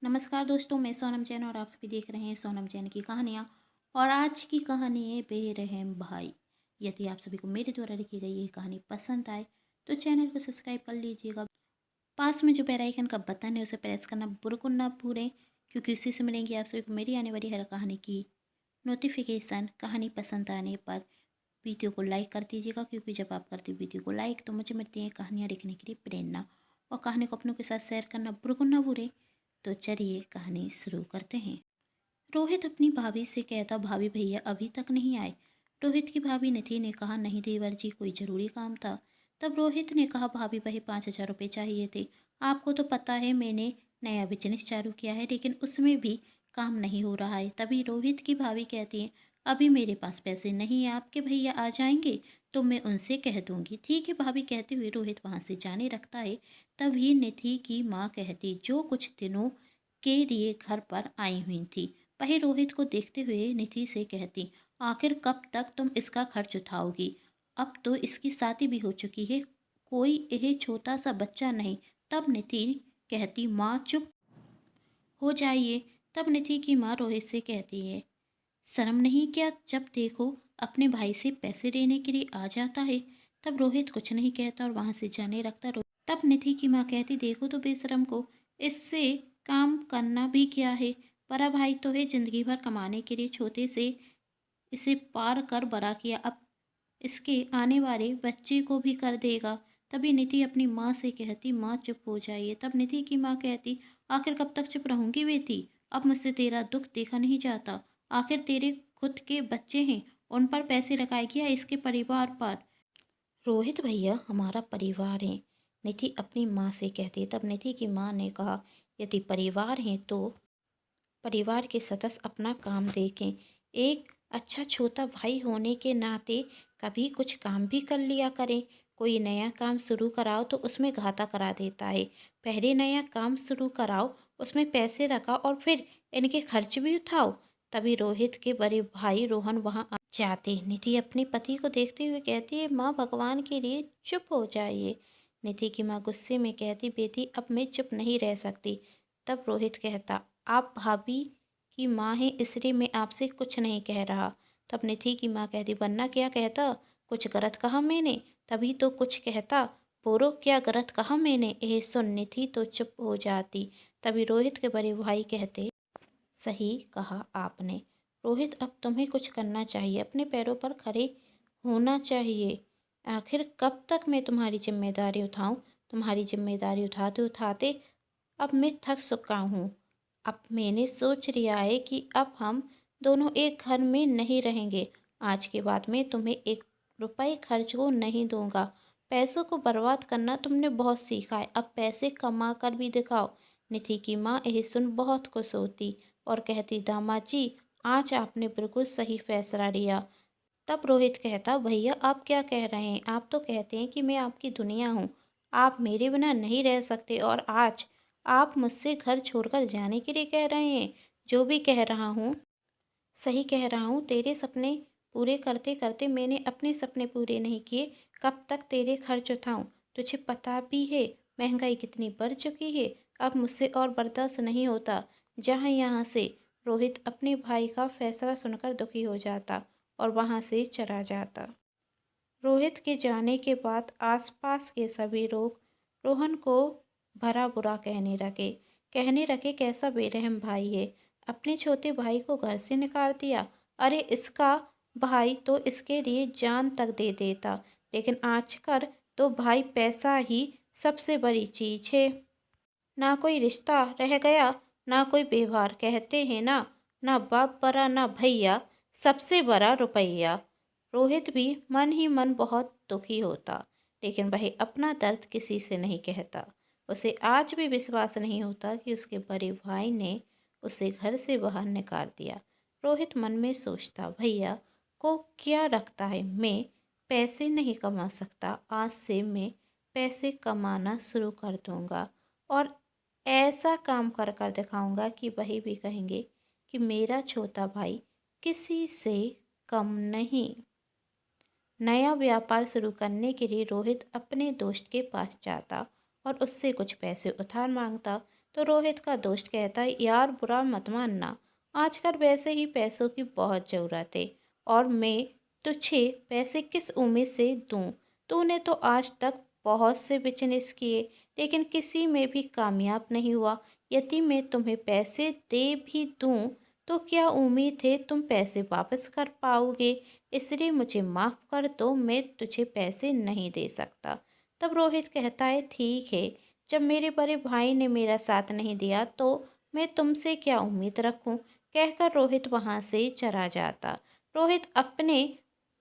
नमस्कार दोस्तों, मैं सोनम जैन और आप सभी देख रहे हैं सोनम जैन की कहानियाँ। और आज की कहानी है बेरहम भाई। यदि आप सभी को मेरे द्वारा लिखी गई ये कहानी पसंद आए तो चैनल को सब्सक्राइब कर लीजिएगा। पास में जो बेल आइकन का बटन है उसे प्रेस करना बिल्कुल ना भूलें, क्योंकि उसी से मिलेंगी आप सभी को मेरी आने वाली हर कहानी की नोटिफिकेशन। कहानी पसंद आने पर वीडियो को लाइक कर दीजिएगा, क्योंकि जब आप करते हो वीडियो को लाइक तो मुझे मिलती है कहानियाँ लिखने के लिए प्रेरणा। और कहानी को अपनों के साथ शेयर करना बिल्कुल ना भूलें। तो चलिए कहानी शुरू करते हैं। रोहित अपनी भाभी से कहता, भाभी भैया अभी तक नहीं आए। रोहित की भाभी निधि ने कहा, नहीं देवर जी, कोई जरूरी काम था। तब रोहित ने कहा, भाभी वही 5,000 रुपये चाहिए थे। आपको तो पता है मैंने नया बिजनेस चालू किया है, लेकिन उसमें भी काम नहीं हो रहा है। तभी रोहित की भाभी कहती है, अभी मेरे पास पैसे नहीं है, आपके भैया आ जाएंगे तो मैं उनसे कह दूंगी। ठीक है भाभी, कहते हुए रोहित वहाँ से जाने लगता है। तभी निधि की माँ कहती, जो कुछ दिनों के लिए घर पर आई हुई थी, वही रोहित को देखते हुए निधि से कहती, आखिर कब तक तुम इसका खर्च उठाओगी? अब तो इसकी शादी भी हो चुकी है, कोई यह छोटा सा बच्चा नहीं। तब निधि कहती, माँ चुप हो जाइए। तब निधि की माँ रोहित से कहती है, शर्म नहीं क्या, जब देखो अपने भाई से पैसे लेने के लिए आ जाता है। तब रोहित कुछ नहीं कहता और वहां से जाने लगता। तब निधि की माँ कहती, देखो तो बेशरम को, इससे काम करना भी क्या है? बड़ा भाई तो है, जिंदगी भर कमाने के लिए छोटे से इसे पार कर बड़ा किया, अब इसके आने वाले बच्चे को भी कर देगा। तभी निधि अपनी माँ से कहती, माँ चुप हो जाइए। तब निधि की माँ कहती, आखिर कब तक चुप रहूंगी बेटी? अब मुझसे तेरा दुख देखा नहीं जाता। आखिर तेरे खुद के बच्चे हैं, उन पर पैसे लगाएगी या इसके परिवार पर? रोहित भैया हमारा परिवार है, निधि अपनी माँ से कहती। तब निधि की माँ ने कहा, यदि परिवार है तो परिवार के सदस्य अपना काम देखें। एक अच्छा छोटा भाई होने के नाते कभी कुछ काम भी कर लिया करें। कोई नया काम शुरू कराओ तो उसमें घाटा करा देता है। पहले नया काम शुरू कराओ, उसमें पैसे रखाओ और फिर इनके खर्च भी उठाओ। तभी रोहित के बड़े भाई रोहन वहां आ जाते। निधि अपने पति को देखते हुए कहती है, माँ भगवान के लिए चुप हो जाइए। निधि की माँ गुस्से में कहती, बेटी अब मैं चुप नहीं रह सकती। तब रोहित कहता, आप भाभी की माँ हैं इसलिए मैं आपसे कुछ नहीं कह रहा। तब निधि की माँ कहती, वरना क्या कहता? कुछ गलत कहा मैंने? तभी तो कुछ कहता। बोलो क्या गलत कहा मैंने? यह सुन निधि तो चुप हो जाती। तभी रोहित के बड़े भाई कहते, सही कहा आपने रोहित, अब तुम्हें कुछ करना चाहिए, अपने पैरों पर खड़े होना चाहिए। आखिर कब तक मैं तुम्हारी जिम्मेदारी उठाऊं? तुम्हारी जिम्मेदारी उठाते उठाते अब मैं थक चुका हूँ। अब मैंने सोच लिया है कि अब हम दोनों एक घर में नहीं रहेंगे। आज के बाद मैं तुम्हें 1 रुपए खर्च को नहीं दूंगा। पैसों को बर्बाद करना तुमने बहुत सीखा है, अब पैसे कमा कर भी दिखाओ। निधि की माँ यह सुन बहुत खुश होती और कहती, दामाद जी आज आपने बिल्कुल सही फैसला लिया। तब रोहित कहता, भैया आप क्या कह रहे हैं? आप तो कहते हैं कि मैं आपकी दुनिया हूँ, आप मेरे बिना नहीं रह सकते, और आज आप मुझसे घर छोड़कर जाने के लिए कह रहे हैं। जो भी कह रहा हूँ सही कह रहा हूँ, तेरे सपने पूरे करते करते मैंने अपने सपने पूरे नहीं किए। कब तक तेरे खर्च उठाऊँ? तुझे पता भी है महंगाई कितनी बढ़ चुकी है, अब मुझसे और बर्दाश्त नहीं होता। जहाँ यहाँ से। रोहित अपने भाई का फैसला सुनकर दुखी हो जाता और वहाँ से चला जाता। रोहित के जाने के बाद आसपास के सभी लोग रोहन को भरा बुरा कहने लगे कैसा बेरहम भाई है, अपने छोटे भाई को घर से निकाल दिया। अरे इसका भाई तो इसके लिए जान तक दे देता, लेकिन आजकल तो भाई पैसा ही सबसे बड़ी चीज है। ना कोई रिश्ता रह गया, ना कोई व्यवहार, कहते हैं ना, ना बाप बड़ा ना भैया, सबसे बड़ा रुपया। रोहित भी मन ही मन बहुत दुखी होता, लेकिन वह अपना दर्द किसी से नहीं कहता। उसे आज भी विश्वास नहीं होता कि उसके बड़े भाई ने उसे घर से बाहर निकाल दिया। रोहित मन में सोचता, भैया को क्या रखता है, मैं पैसे नहीं कमा सकता, आज से मैं पैसे कमाना शुरू कर दूंगा और ऐसा काम कर कर दिखाऊंगा कि वही भी कहेंगे कि मेरा छोटा भाई किसी से कम नहीं। नया व्यापार शुरू करने के लिए रोहित अपने दोस्त के पास जाता और उससे कुछ पैसे उधार मांगता। तो रोहित का दोस्त कहता है, यार बुरा मत मानना, आजकल वैसे ही पैसों की बहुत ज़रूरत है और मैं तुझे पैसे किस उम्मीद से दूँ। तूने तो आज तक बहुत से बिजनेस किए लेकिन किसी में भी कामयाब नहीं हुआ। यदि मैं तुम्हें पैसे दे भी दूँ तो क्या उम्मीद है तुम पैसे वापस कर पाओगे? इसलिए मुझे माफ़ कर दो, मैं तुझे पैसे नहीं दे सकता। तब रोहित कहता है, ठीक है, जब मेरे बड़े भाई ने मेरा साथ नहीं दिया तो मैं तुमसे क्या उम्मीद रखूं? कहकर रोहित वहां से चला जाता। रोहित अपने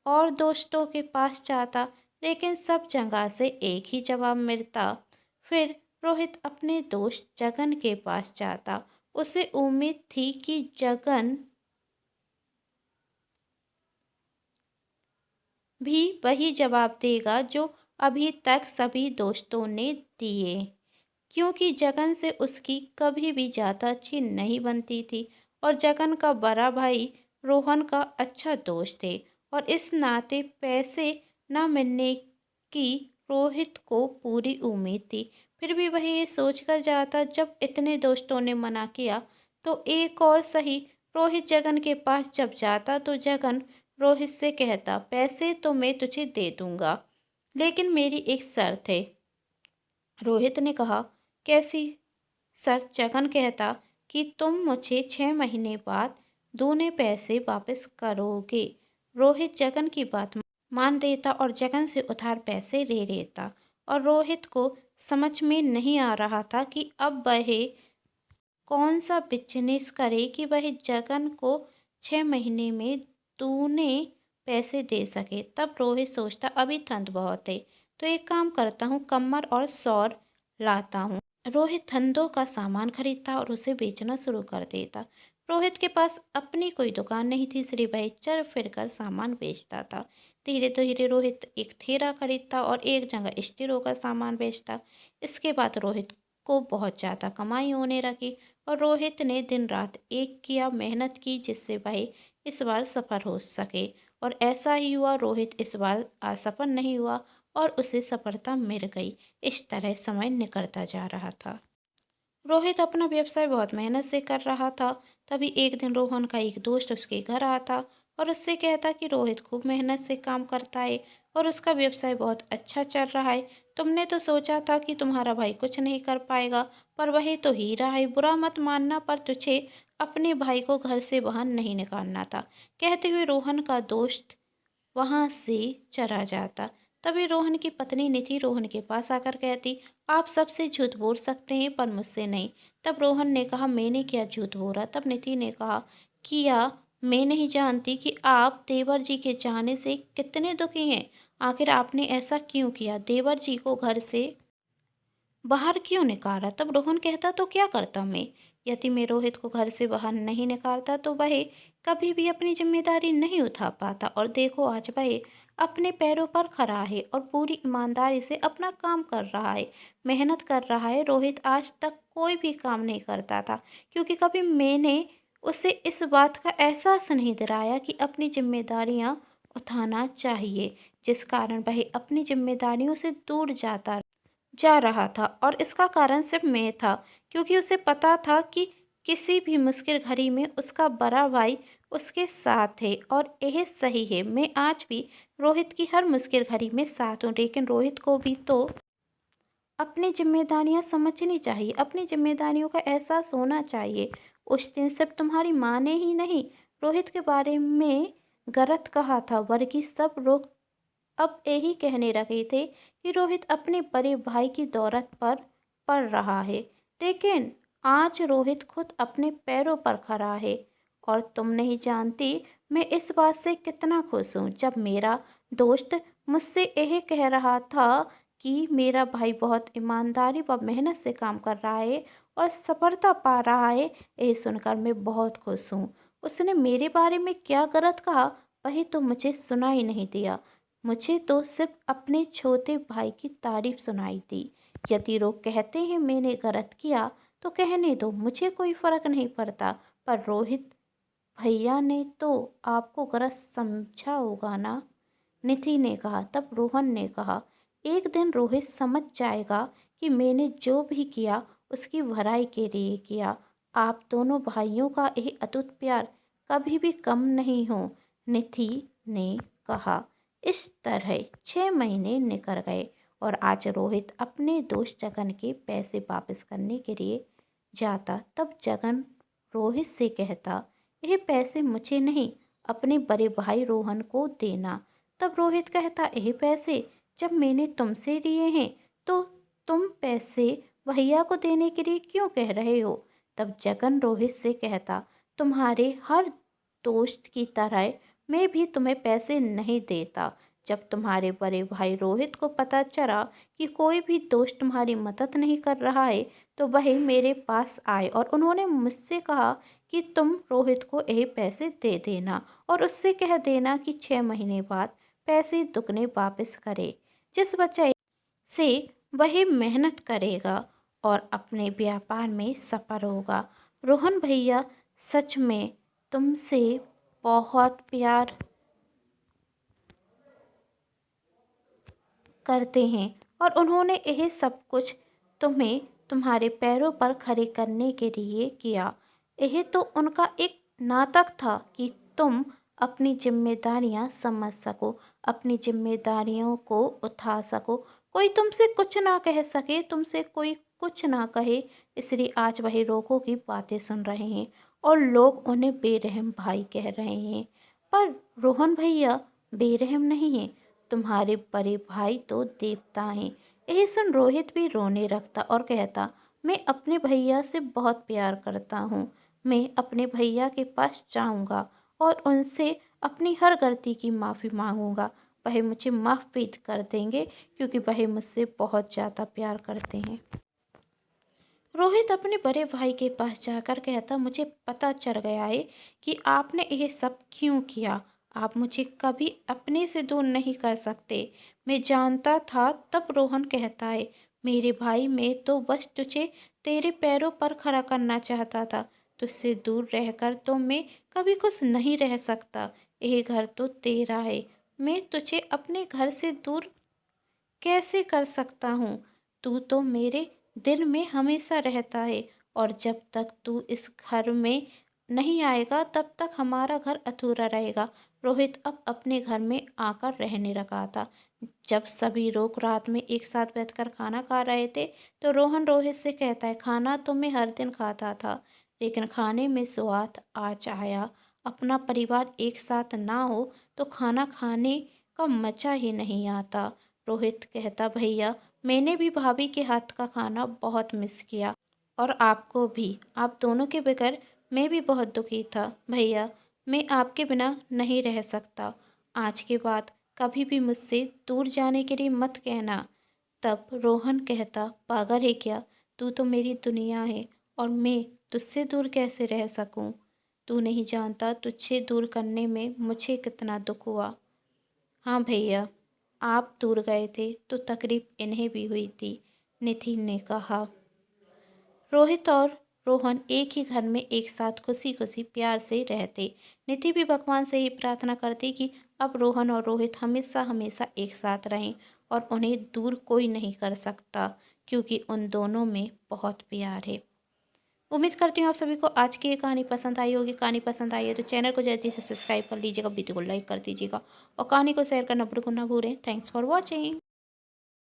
और दोस्तों के पास जाता लेकिन सब जगह से एक ही जवाब मिलता। फिर रोहित अपने दोस्त जगन के पास जाता। उसे उम्मीद थी कि जगन भी वही जवाब देगा जो अभी तक सभी दोस्तों ने दिए, क्योंकि जगन से उसकी कभी भी ज़्यादा अच्छी नहीं बनती थी और जगन का बड़ा भाई रोहन का अच्छा दोस्त है और इस नाते पैसे न मिलने की रोहित को पूरी उम्मीद थी। फिर भी वह ये सोचकर जाता, जब इतने दोस्तों ने मना किया तो एक और सही। रोहित जगन के पास जब जाता तो जगन रोहित से कहता, पैसे तो मैं तुझे दे दूंगा लेकिन मेरी एक शर्त है। रोहित ने कहा, कैसी शर्त? जगन कहता कि तुम मुझे 6 महीने बाद दूने पैसे वापस करोगे। रोहित जगन की बात मान लेता और जगन से उधार पैसे ले लेता और रोहित को समझ में नहीं आ रहा था कि अब वह कौन सा बिजनेस करे कि वह जगन को 6 महीने में दूने पैसे दे सके। तब रोहित सोचता, अभी ठंड बहुत है तो एक काम करता हूँ, कमर और सौर लाता हूँ। रोहित ठंडों का सामान खरीदता और उसे बेचना शुरू कर देता। रोहित के पास अपनी कोई दुकान नहीं थी, इसलिए वह चल फिर कर सामान बेचता था। धीरे धीरे रोहित एक ठेला खरीदता और एक जगह स्थिर होकर सामान बेचता। इसके बाद रोहित को बहुत ज़्यादा कमाई होने लगी और रोहित ने दिन रात एक किया, मेहनत की जिससे वह इस बार सफल हो सके। और ऐसा ही हुआ, रोहित इस बार असफल नहीं हुआ और उसे सफलता मिल गई। इस तरह समय निकलता जा रहा था। रोहित अपना व्यवसाय बहुत मेहनत से कर रहा था। तभी एक दिन रोहन का एक दोस्त उसके घर आता और उससे कहता कि रोहित खूब मेहनत से काम करता है और उसका व्यवसाय बहुत अच्छा चल रहा है। तुमने तो सोचा था कि तुम्हारा भाई कुछ नहीं कर पाएगा, पर वही तो हीरा है। बुरा मत मानना, पर तुझे अपने भाई को घर से बाहर नहीं निकालना था। कहते हुए रोहन का दोस्त वहां से चला जाता। तभी रोहन की पत्नी निधि रोहन के पास आकर कहती, आप सबसे झूठ बोल सकते हैं पर मुझसे नहीं। तब रोहन ने कहा, मैंने क्या झूठ बोला? तब निधि ने कहा, किया मैं नहीं जानती कि आप देवर जी के जाने से कितने दुखी हैं। आखिर आपने ऐसा क्यों किया? देवर जी को घर से बाहर क्यों निकाला? तब रोहन कहता, तो क्या करता मैं? यदि मैं रोहित को घर से बाहर नहीं निकालता तो वह कभी भी अपनी जिम्मेदारी नहीं उठा पाता। और देखो आज वह अपने पैरों पर खड़ा है और पूरी ईमानदारी से अपना काम कर रहा है, मेहनत कर रहा है। रोहित आज तक कोई भी काम नहीं करता था क्योंकि कभी मैंने उसे इस बात का एहसास नहीं दिलाया कि अपनी जिम्मेदारियां उठाना चाहिए, जिस कारण वह अपनी जिम्मेदारियों से दूर जाता जा रहा था। और इसका कारण सिर्फ मैं था, क्योंकि उसे पता था कि किसी भी मुश्किल घड़ी में उसका बड़ा भाई उसके साथ है और यह सही है। मैं आज भी रोहित की हर मुश्किल घड़ी में साथ हूँ, लेकिन रोहित को भी तो अपनी जिम्मेदारियां समझनी चाहिए, अपनी जिम्मेदारियों का एहसास होना चाहिए। उस दिन सिर्फ तुम्हारी माँ ने ही नहीं रोहित के बारे में गलत कहा था, बल्कि सब लोग अब यही कहने लगे थे कि रोहित अपने बड़े भाई की दौलत पर पड़ रहा है। लेकिन आज रोहित खुद अपने पैरों पर खड़ा है और तुम नहीं जानती मैं इस बात से कितना खुश हूँ। जब मेरा दोस्त मुझसे यह कह रहा था कि मेरा भाई बहुत ईमानदारी व मेहनत से काम कर रहा है और सफलता पा रहा है, यह सुनकर मैं बहुत खुश हूँ। उसने मेरे बारे में क्या गलत कहा वही तो मुझे सुना ही नहीं दिया। मुझे तो सिर्फ अपने छोटे भाई की तारीफ सुनाई दी। यदि लोग कहते हैं मैंने गलत किया तो कहने दो, मुझे कोई फर्क नहीं पड़ता। पर रोहित भैया ने तो आपको गलत समझा होगा ना? निधि ने कहा। तब रोहन ने कहा, एक दिन रोहित समझ जाएगा कि मैंने जो भी किया उसकी भलाई के लिए किया। आप दोनों भाइयों का यह अटूट प्यार कभी भी कम नहीं हो, निधि ने कहा। इस तरह 6 महीने निकल गए और आज रोहित अपने दोस्त जगन के पैसे वापस करने के लिए जाता। तब जगन रोहित से कहता, ये पैसे मुझे नहीं, अपने बड़े भाई रोहन को देना। तब रोहित कहता, ये पैसे जब मैंने तुमसे लिए हैं तो तुम पैसे भैया को देने के लिए क्यों कह रहे हो? तब जगन रोहित से कहता, तुम्हारे हर दोस्त की तरह मैं भी तुम्हें पैसे नहीं देता। जब तुम्हारे बड़े भाई रोहित को पता चला कि कोई भी दोस्त तुम्हारी मदद नहीं कर रहा है तो वह मेरे पास आए और उन्होंने मुझसे कहा कि तुम रोहित को ये पैसे दे देना और उससे कह देना कि 6 महीने बाद पैसे दुगने वापस करे। जिस बच्चे से वह मेहनत करेगा और अपने व्यापार में सफल होगा। रोहन भैया सच में तुमसे बहुत प्यार करते हैं और उन्होंने यह सब कुछ तुम्हें तुम्हारे पैरों पर खड़े करने के लिए किया। यह तो उनका एक नाटक था कि तुम अपनी जिम्मेदारियां समझ सको, अपनी जिम्मेदारियों को उठा सको। कोई तुमसे कुछ ना कह सके, तुमसे कोई कुछ ना कहे, इसलिए आज वही लोगों की बातें सुन रहे हैं और लोग उन्हें बेरहम भाई कह रहे हैं। पर रोहन भैया बेरहम नहीं है, तुम्हारे बड़े भाई तो देवता हैं। यही सुन रोहित भी रोने लगता और कहता, मैं अपने भैया से बहुत प्यार करता हूँ। मैं अपने भैया के पास जाऊँगा और उनसे अपनी हर गलती की माफ़ी मांगूंगा। वह मुझे माफ़ भी कर देंगे क्योंकि वह मुझसे बहुत ज़्यादा प्यार करते हैं। रोहित अपने बड़े भाई के पास जाकर कहता, मुझे पता चल गया है कि आपने यह सब क्यों किया। आप मुझे कभी अपने से दूर नहीं कर सकते। मैं जानता था। तब रोहन कहता है, मेरे भाई, मैं तो बस तुझे तेरे पैरों पर खड़ा करना चाहता था। तुझसे दूर रहकर तो मैं कभी खुश नहीं रह सकता। यह घर तो तेरा है, मैं तुझे अपने घर से दूर कैसे कर सकता हूँ? तू तो मेरे दिल में हमेशा रहता है और जब तक तू इस घर में नहीं आएगा तब तक हमारा घर अधूरा रहेगा। रोहित अब अपने घर में आकर रहने लगा था। जब सभी लोग रात में एक साथ बैठकर खाना खा रहे थे तो रोहन रोहित से कहता है, खाना तो मैं हर दिन खाता था लेकिन खाने में स्वाद आज आया। अपना परिवार एक साथ ना हो तो खाना खाने का मजा ही नहीं आता। रोहित कहता, भैया, मैंने भी भाभी के हाथ का खाना बहुत मिस किया और आपको भी। आप दोनों के बगैर मैं भी बहुत दुखी था। भैया, मैं आपके बिना नहीं रह सकता। आज के बाद कभी भी मुझसे दूर जाने के लिए मत कहना। तब रोहन कहता, पागल है क्या? तू तो मेरी दुनिया है और मैं तुझसे दूर कैसे रह सकूं? तू नहीं जानता तुझसे दूर करने में मुझे कितना दुख हुआ। हाँ भैया, आप दूर गए थे तो तकलीफ इन्हें भी हुई थी, निधि ने कहा। रोहित और रोहन एक ही घर में एक साथ खुशी खुशी प्यार से रहते। निधि भी भगवान से ही प्रार्थना करती कि अब रोहन और रोहित हमेशा हमेशा एक साथ रहें और उन्हें दूर कोई नहीं कर सकता क्योंकि उन दोनों में बहुत प्यार है। उम्मीद करती हूँ आप सभी को आज की ये कहानी पसंद आई होगी। कहानी पसंद आई है तो चैनल को जल्दी से सब्सक्राइब कर लीजिएगा, वीडियो को लाइक कर दीजिएगा और कहानी को शेयर करना बिल्कुल ना भूलें। Thanks for watching.